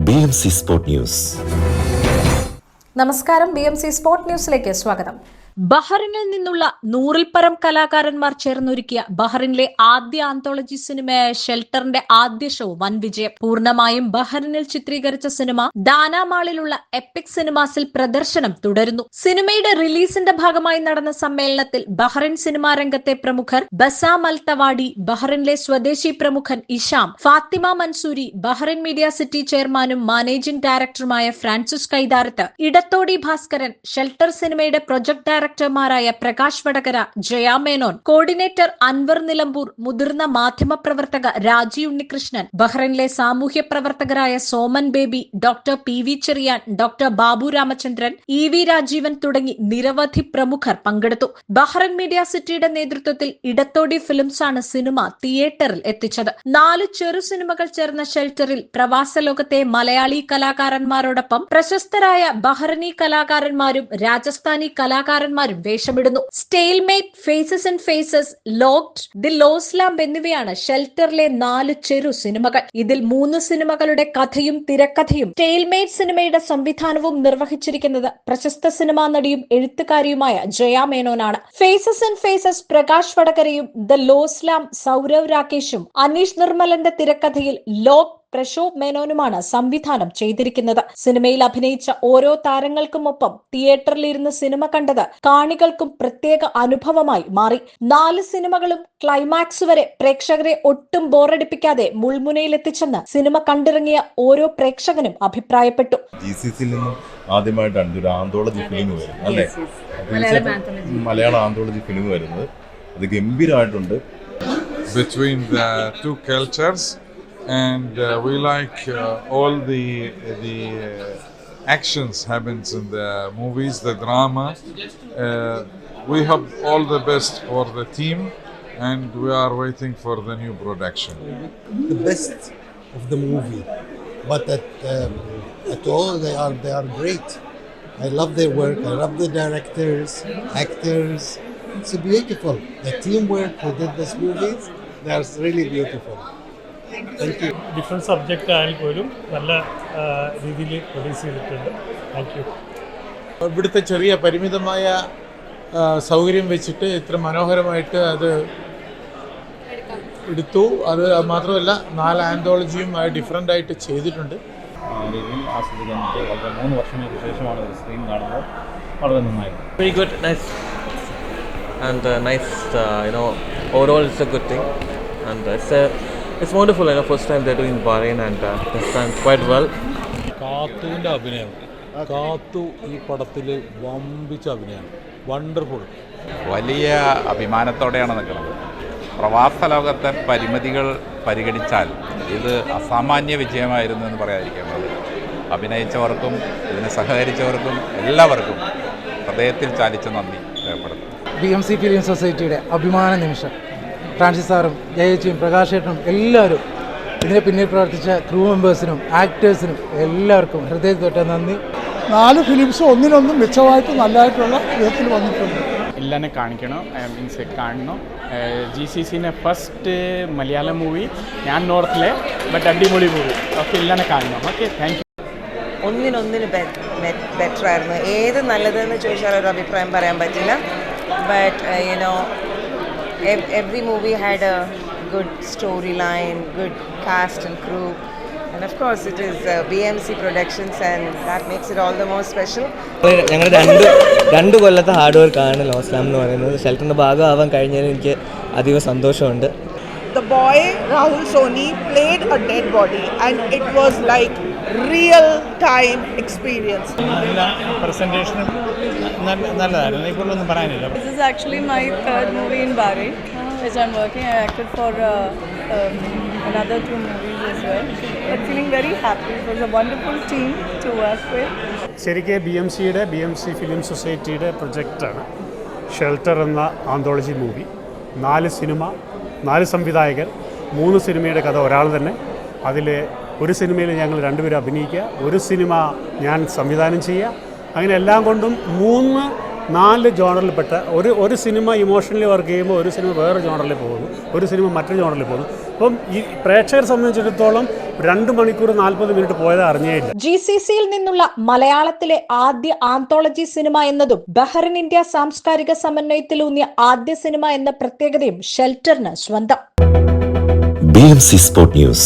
BMC Sport News. നമസ്കാരം, BMC sport ന്യൂസിലേക്ക് സ്വാഗതം. ബഹ്റിനിൽ നിന്നുള്ള 100-ൽ പരം കലാകാരന്മാർ ചേർന്നൊരുക്കിയ ബഹ്റിനിലെ ആദ്യ ആന്തോളജി സിനിമയായ ഷെൽട്ടറിന്റെ ആദ്യ ഷോ വൻ വിജയം. പൂർണ്ണമായും ബഹ്റിനിൽ ചിത്രീകരിച്ച സിനിമ ദാനാമാളിലുള്ള എപ്പിക് സിനിമാസിൽ പ്രദർശനം തുടരുന്നു. സിനിമയുടെ റിലീസിന്റെ ഭാഗമായി നടന്ന സമ്മേളനത്തിൽ ബഹ്റിൻ സിനിമാ രംഗത്തെ പ്രമുഖർ ബസാം അൽ തവാടി, ബഹ്റിനിലെ സ്വദേശി പ്രമുഖൻ Isham, Fatima Mansoori, Bahrain media city ചെയർമാനും മാനേജിംഗ് ഡയറക്ടറുമായ ഫ്രാൻസിസ് കൈതാരത്ത്, ഇടത്തോടി ഭാസ്കരൻ, ഷെൽട്ടർ സിനിമയുടെ പ്രൊജക്ട് ഡയറക്ടർമാരായ പ്രകാശ് വടകര, ജയ മേനോൻ, കോർഡിനേറ്റർ അൻവർ നിലമ്പൂർ, മുതിർന്ന മാധ്യമപ്രവർത്തക രാജി ഉണ്ണികൃഷ്ണൻ, ബഹ്റൈനിലെ സാമൂഹ്യ പ്രവർത്തകരായ Soman Baby, doctor PV Cherian, doctor Babu Ramachandran, EV Rajeevan തുടങ്ങി നിരവധി പ്രമുഖർ പങ്കെടുത്തു. ബഹ്റൈൻ മീഡിയ സിറ്റിയുടെ നേതൃത്വത്തിൽ ഇടത്തോടി ഫിലിംസ് ആണ് സിനിമ തിയേറ്ററിൽ എത്തിച്ചത്. 4 ചെറു സിനിമകൾ ചേർന്ന ഷെൽട്ടറിൽ പ്രവാസ ലോകത്തെ മലയാളി കലാകാരന്മാരോടൊപ്പം പ്രശസ്തരായ ബഹ്റൈനി കലാകാരന്മാരും രാജസ്ഥാനി കലാകാരന്മാരും വേഷമിടുന്നു. Stalemate, faces and faces, locked, the lost lamp എന്നിവയാണ് ഷെൽട്ടറിലെ 4 ചെറു സിനിമകൾ. ഇതിൽ 3 സിനിമകളുടെ കഥയും തിരക്കഥയും സ്റ്റെയിൽമേറ്റ് സിനിമയുടെ സംവിധാനവും നിർവഹിച്ചിരിക്കുന്നത് പ്രശസ്ത സിനിമാ നടിയും എഴുത്തുകാരിയുമായ ജയ മേനോനാണ്. ഫേസസ് ആൻഡ് ഫേസസ് പ്രകാശ് വടകരയും, ദ ലോസ്റ്റ് ലാമ്പ് സൗരവ് രാകേഷും, അനീഷ് നിർമ്മലന്റെ തിരക്കഥയിൽ ലോക് പ്രശോഭ് മേനോനുമാണ് സംവിധാനം ചെയ്തിരിക്കുന്നത്. സിനിമയിൽ അഭിനയിച്ച ഓരോ താരങ്ങൾക്കുമൊപ്പം തിയേറ്ററിലിരുന്ന് സിനിമ കണ്ടത് കാണികൾക്കും പ്രത്യേക അനുഭവമായി മാറി. 4 സിനിമകളും ക്ലൈമാക്സ് വരെ പ്രേക്ഷകരെ ഒട്ടും ബോറടിപ്പിക്കാതെ മുൾമുനയിലെത്തിച്ചെന്ന് സിനിമ കണ്ടിറങ്ങിയ ഓരോ പ്രേക്ഷകനും അഭിപ്രായപ്പെട്ടു. GCCയിൽ നിന്നും ആദ്യമായിട്ടാണ് ഒരു ആന്തോളജി ഫിലിം വരുന്നത്, അല്ലേ? മലയാള ആന്തോളജി ഫിലിം വരുന്നത് അത് ഗംഭീരമായിട്ടുണ്ട്. Between the two cultures. And we like all the actions happens in the movies, the drama. We hope all the best for the team, and we are waiting for the new production. The best of the movie, but at all they are great. I love their work. I love the directors, actors. It's beautiful. The teamwork who did this movies, they are really beautiful. Different subject ആയാൽ പോലും നല്ല രീതിയിൽ produce ചെയ്തിട്ടുണ്ട്. Thank you. ഇവിടുത്തെ ചെറിയ പരിമിതമായ സൗകര്യം വെച്ചിട്ട് ഇത്ര മനോഹരമായിട്ട് അത് എടുത്തു. അത് മാത്രമല്ല 4 ആന്തോളജിയും ഡിഫറെൻ്റ് ആയിട്ട് ചെയ്തിട്ടുണ്ട്. ആസ്വദിക്കാൻ വളരെ 3 വർഷങ്ങൾക്ക് ശേഷമാണ് ഒരു സ്ക്രീൻ കാണുന്നത്. വളരെ നന്നായി. Very good, nice, and nice. Overall it's a good thing, and it's wonderful. First time they're doing Bahrain, and they've done quite well. കാത്തുവിൻ്റെ അഭിനയം, കാത്തു ഈ പടത്തിൽ വമ്പിച്ച അഭിനയമാണ്. വണ്ടർഫുൾ. വലിയ അഭിമാനത്തോടെയാണ് നിൽക്കുന്നത്. പ്രവാസ ലോകത്തെ പരിമിതികൾ പരിഗണിച്ചാൽ ഇത് അസാമാന്യ വിജയമായിരുന്നു എന്ന് പറയാതിരിക്കുന്നത്. അഭിനയിച്ചവർക്കും ഇതിന് സഹകരിച്ചവർക്കും എല്ലാവർക്കും ഹൃദയത്തിൽ ചാലിച്ച നന്ദി രേഖപ്പെടുത്തുന്നു. BMC ഫിലിം സൊസൈറ്റിയുടെ അഭിമാന നിമിഷം. ഫ്രാൻസിസ് സാറും ജയച്ചിയും പ്രകാശേട്ടനും എല്ലാവരും, ഇതിനെ പിന്നിൽ പ്രവർത്തിച്ച ക്രൂ മെമ്പേഴ്സിനും ആക്ടേഴ്സിനും എല്ലാവർക്കും ഹൃദയത്തൊട്ട് നന്ദി. 4 ഫിലിംസ് ഒന്നിനൊന്നും മെച്ചമായിട്ട് നല്ലതായിട്ടുള്ള വിധത്തിൽ വന്നിട്ടുണ്ട്. എല്ലാവരും കാണിക്കണം, മീൻസ് കാണണം. GCCൻ്റെ ഫസ്റ്റ് മലയാളം മൂവി ഞാൻ നോർത്തിലെ, ബട്ട് അടിപൊളി മൂവി. ഓക്കെ, എല്ലാവരും കാണണം. Okay, thank you. ഒന്നിനൊന്നിന് ബെറ്റർ ആയിരുന്നു. ഏത് നല്ലതെന്ന് ചോദിച്ചാൽ ഒരു അഭിപ്രായം പറയാൻ പറ്റില്ല. But every movie had a good storyline, good cast and crew, and of course it is BMC Productions, and that makes it all the more special. ഞങ്ങൾ 2 കൊല്ലത്തെ ഹാർഡ് വർക്കാണ് ലോസ്റ്റ് ലാമ്പ് എന്ന് പറയുന്നത്. ഷെൽട്ടറിൻ്റെ ഭാഗമാവാൻ കഴിഞ്ഞതിൽ എനിക്ക് അധികം സന്തോഷമുണ്ട്. The boy Rahul Soni played a dead body, and it was like real time experience. പ്രസൻറ്റേഷനും നല്ലതായിരുന്നു. ഇപ്പോഴൊന്നും പറയാനില്ല. This is actually my 3rd movie in Bahrain, which I'm working. I acted for another 2 movies as well. But feeling very happy. It was a wonderful team to work with. ശരിക്കും BMC film സൊസൈറ്റിയുടെ പ്രൊജക്റ്റാണ് shelter എന്ന anthology movie. 4 cinema, 4 സംവിധായകർ, 3 സിനിമയുടെ കഥ ഒരാൾ തന്നെ. അതിൽ ഒരു സിനിമയിൽ ഞങ്ങൾ 2 പേര് അഭിനയിക്കുക, ഒരു സിനിമ ഞാൻ സംവിധാനം ചെയ്യുക. അങ്ങനെ എല്ലാം കൊണ്ടും 3-4 ജോണറിൽപ്പെട്ട ഒരു സിനിമ ഇമോഷണലി വർക്ക് ചെയ്യുമ്പോൾ ഒരു സിനിമ വേറെ ജോണറിൽ പോകുന്നു, ഒരു സിനിമ മറ്റൊരു ജോണറിൽ പോകുന്നു. അപ്പം ഈ പ്രേക്ഷകരെ സംബന്ധിച്ചിടത്തോളം 2 മണിക്കൂർ 40 മിനിറ്റ് പോയത് അറിഞ്ഞേയില്ല. GCCയിൽ നിന്നുള്ള മലയാളത്തിലെ ആദ്യ ആന്തോളജി സിനിമ എന്നതും ബഹ്റിൻ ഇന്ത്യ സാംസ്കാരിക സമന്വയത്തിലൂന്നിയ ആദ്യ സിനിമ എന്ന പ്രത്യേകതയും ഷെൽട്ടറിന് സ്വന്തം. BMC Sport News.